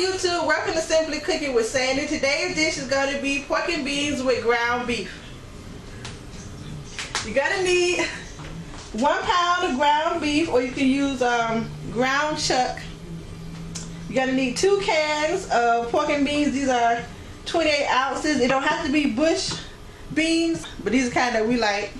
YouTube, welcome to Simply Cooking with Sandy. Today's dish is going to be pork and beans with ground beef. You're going to need 1 pound of ground beef, or you can use ground chuck. You're going to need 2 cans of pork and beans. These are 28 ounces. It don't have to be bush beans, but these are kind that we like.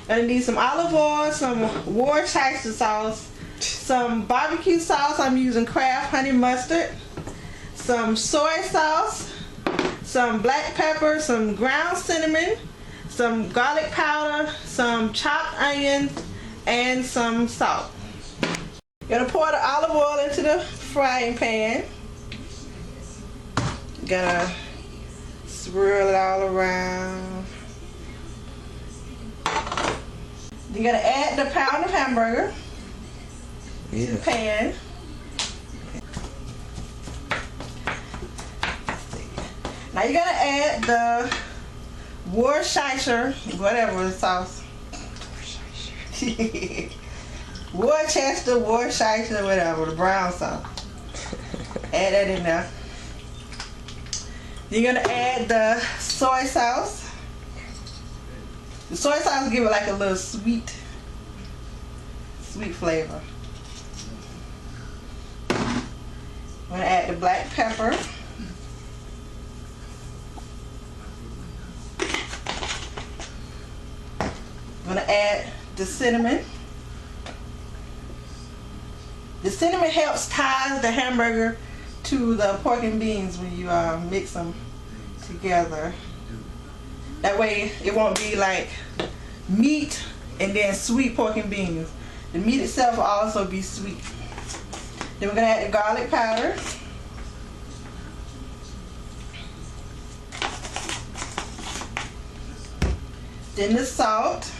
You're going to need some olive oil, some Worcestershire sauce, some barbecue sauce. I'm using Kraft honey mustard, some soy sauce, some black pepper, some ground cinnamon, some garlic powder, some chopped onion, and some salt. You're gonna pour the olive oil into the frying pan. Gonna swirl it all around. You're gonna add the pound of hamburger to the pan. Now you're gonna add the Worcestershire, whatever the sauce. Worcester, whatever, the brown sauce. Add that in there. You're gonna add the soy sauce. The soy sauce will give it like a little sweet flavor. I'm gonna add the black pepper. I'm gonna add the cinnamon. The cinnamon helps tie the hamburger to the pork and beans when you mix them together. That way it won't be like meat and then sweet pork and beans. The meat itself will also be sweet. Then we're gonna add the garlic powder. Then the salt.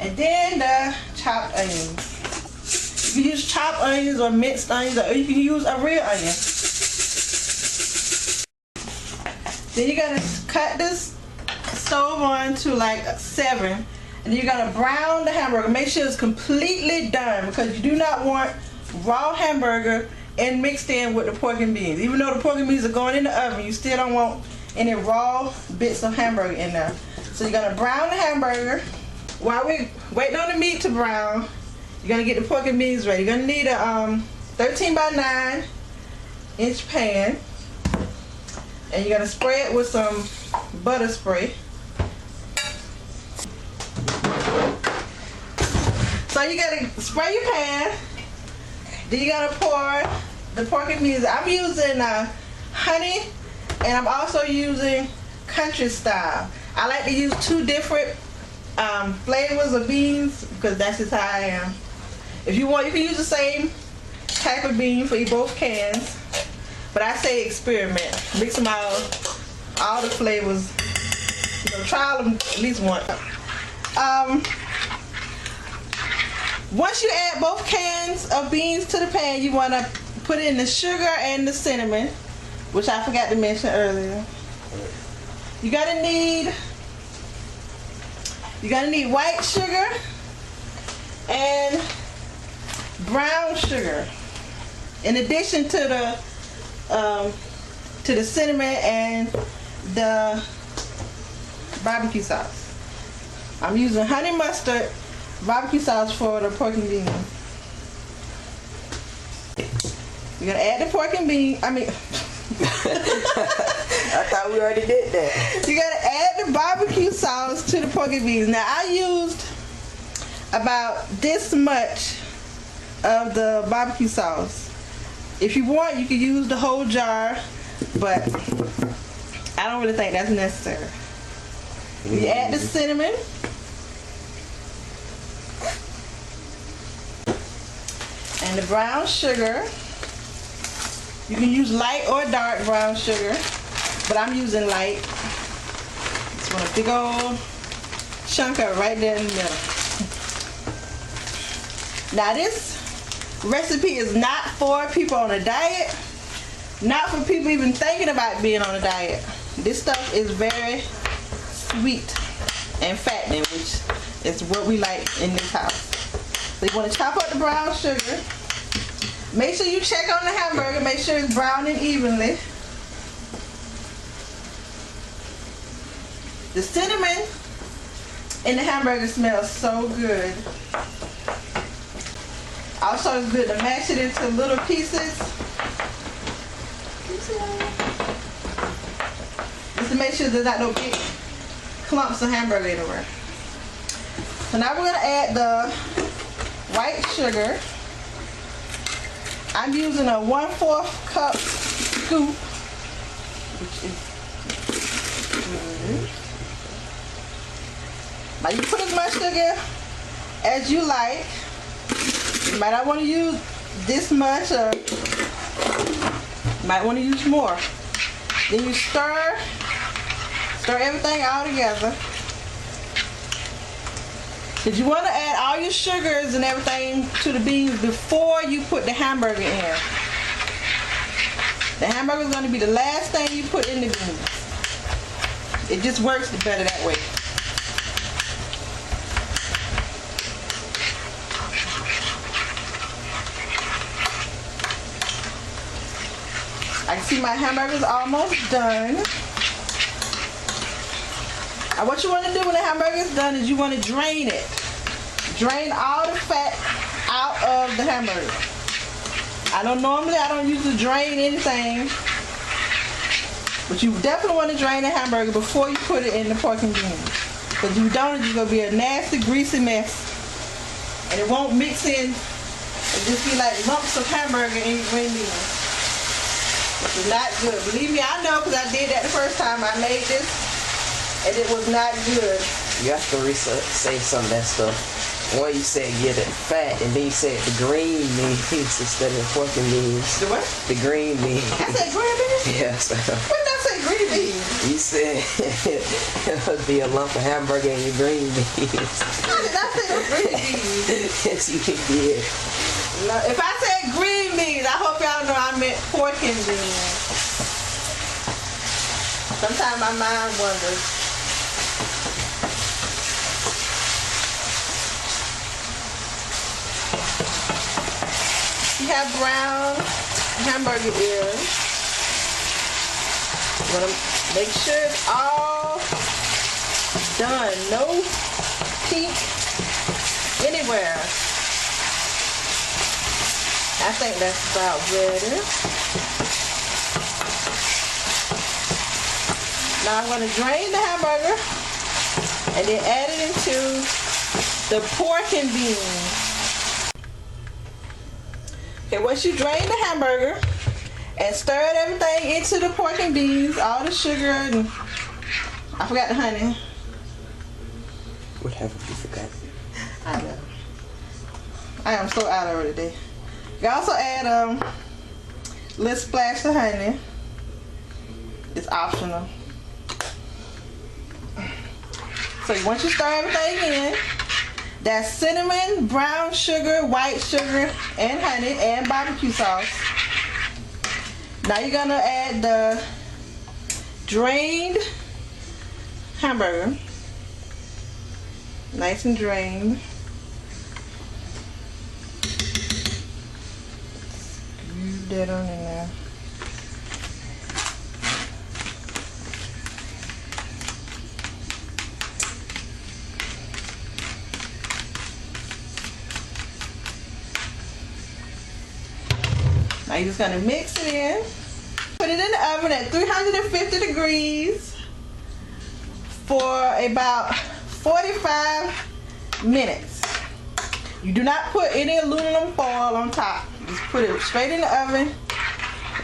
And then the chopped onions. You can use chopped onions or minced onions, or you can use a real onion. Then you're gonna cut this stove on to like 7, and you're gonna brown the hamburger. Make sure it's completely done, because you do not want raw hamburger and mixed in with the pork and beans. Even though the pork and beans are going in the oven, you still don't want any raw bits of hamburger in there. So you're gonna brown the hamburger. While we're waiting on the meat to brown, you're gonna get the pork and beans ready. You're gonna need a 13 by 9 inch pan, and you're gonna spray it with some butter spray. So you gotta spray your pan. Then you gotta pour the pork and beans. I'm using honey, and I'm also using country style. I like to use 2 different flavors of beans, because that's just how I am. If you want, you can use the same type of bean for both cans, but I say experiment. Mix them all the flavors. Try them at least once. Once you add both cans of beans to the pan, you want to put in the sugar and the cinnamon, which I forgot to mention earlier. You're gonna need white sugar and brown sugar, in addition to the cinnamon and the barbecue sauce. I'm using honey mustard barbecue sauce for the pork and beans. You're gonna add the pork and beans. I thought we already did that. You gotta add the barbecue sauce to the pork and beans. Now I used about this much of the barbecue sauce. If you want, you can use the whole jar, but I don't really think that's necessary. You add the cinnamon. And the brown sugar. You can use light or dark brown sugar, but I'm using light. Just want a big old chunk of it right there in the middle. Now this recipe is not for people on a diet, not for people even thinking about being on a diet. This stuff is very sweet and fattening, which It's what we like in this house. So you want to chop up the brown sugar. Make sure you check on the hamburger. Make sure it's browning evenly. The cinnamon in the hamburger smells so good. Also, it's good to mash it into little pieces. Just to make sure there's not no big clumps of hamburger anywhere. So now we're going to add the white sugar. I'm using a 1/4 cup scoop, which is good. Now you put as much sugar as you like. You might not want to use this much, or you might want to use more. Then you stir everything all together. Because you want to add all your sugars and everything to the beans before you put the hamburger in. The hamburger is going to be the last thing you put in the beans. It just works better that way. I can see my hamburger's almost done. Now what you want to do when the hamburger is done is you want to drain it. Drain all the fat out of the hamburger. I don't usually drain anything, but you definitely want to drain the hamburger before you put it in the pork and beans. Because if you don't, it's just going to be a nasty, greasy mess. And it won't mix in. It'll just be like lumps of hamburger in your green beans. It's not good. Believe me, I know, because I did that the first time I made this. And it was not good. You have to say some of that stuff. One, you said get it fat, and then you said the green beans instead of pork and beans. The what? The green beans. I said green beans? Yes. When did I say green beans? You said it would be a lump of hamburger in your green beans. I did not say those green beans. Yes, you did. No, if I said green beans, I hope y'all know I meant pork and beans. Sometimes my mind wanders. You have brown hamburger ears. You want to make sure it's all done. No pink anywhere. I think that's about ready. Now I'm going to drain the hamburger and then add it into the pork and beans. Okay, once you drain the hamburger and stir everything into the pork and beans, all the sugar and I forgot the honey. What haven't you forgot? I know. I am so out of it today. You also add a little splash of honey. It's optional. So once you stir everything in, that's cinnamon, brown sugar, white sugar, and honey, and barbecue sauce. Now you're gonna add the drained hamburger. Nice and drained. Scoop that on in there. Now you're just gonna mix it in. Put it in the oven at 350 degrees for about 45 minutes. You do not put any aluminum foil on top. Just put it straight in the oven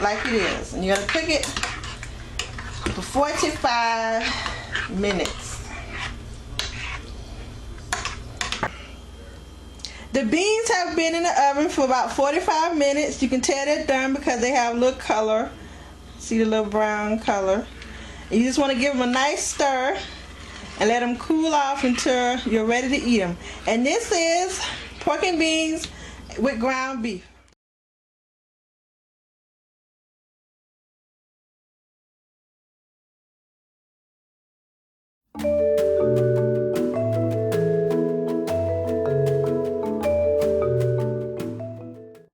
like it is. And you're gonna cook it for 45 minutes. The beans have been in the oven for about 45 minutes. You can tell they're done because they have a little color. See the little brown color. And you just want to give them a nice stir and let them cool off until you're ready to eat them. And this is pork and beans with ground beef.